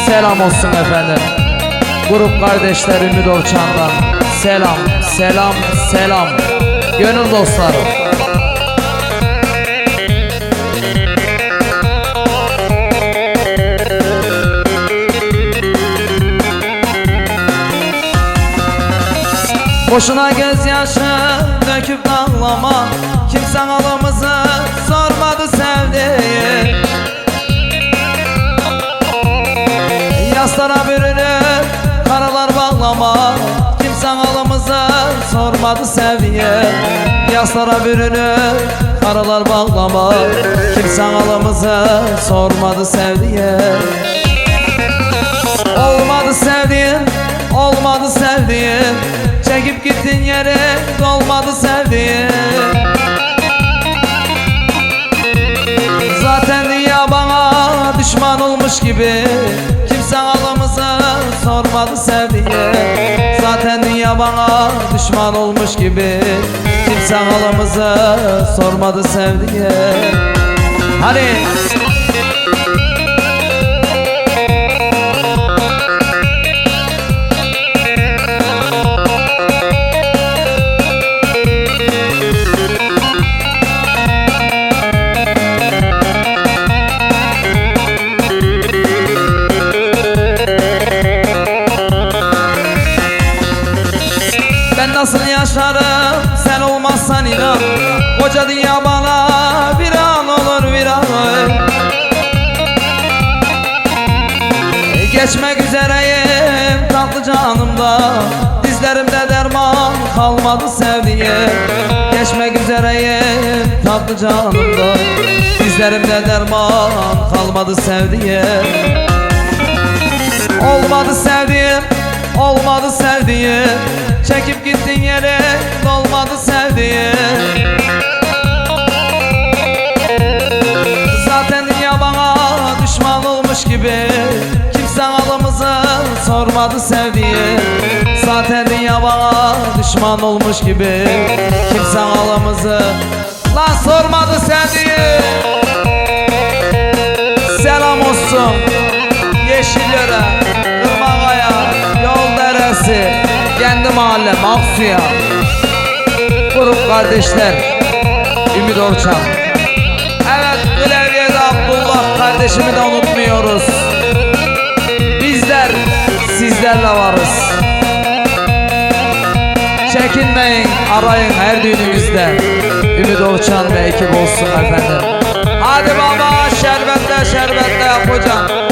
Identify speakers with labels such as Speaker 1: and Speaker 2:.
Speaker 1: Selam olsun efendim. Grup kardeşler Ümit Orçan'dan selam, selam, selam. Gönül dostlarım. Boşuna gözyaşı döküp ağlama, kimse halımızı sormadı sevdiği. Yaslara bürünüp karalar bağlama, kimse halımızı sormadı sevdiği. Yaslara bürünüp karalar bağlama, kimse halımızı sormadı sevdiği. Olmadı sevdiğim, olmadı sevdiğim, çekip gittin yere dolmadı sevdiğim. Zaten dünya bana düşman olmuş gibi, kimse halımızı sormadı sevdiğim. Zaten dünya bana düşman olmuş gibi, kimse halımızı sormadı sevdiğim. Hani nasıl yaşarım sen olmazsan inan, koca dünya bana bir an olur bir an. Geçmek üzereyim tatlı canımda, dizlerimde derman kalmadı sevdiğim. Geçmek üzereyim tatlı canımda, dizlerimde derman kalmadı sevdiğim. Olmadı sevdiğim, olmadı sevdiğim, çekip gittin yere dolmadı sevdiğim. Zaten dünya bana düşman olmuş gibi, kimse halımızı sormadı sevdiğim. Zaten dünya bana düşman olmuş gibi, kimse halımızı lan sormadı sevdiğim. Selam olsun Yeşillere, Kırmakaya, Yol Deresi, kendi mahallem Aksu'ya. Grup kardeşler Ümit Orçan. Evet, Klavye'de Abdullah kardeşimi de unutmuyoruz. Bizler sizlerle varız. Çekinmeyin, arayın her düğünümüzde. Ümit Orçan ve ekip olsun efendim. Hadi baba, şerbetle şerbetle yap hocam.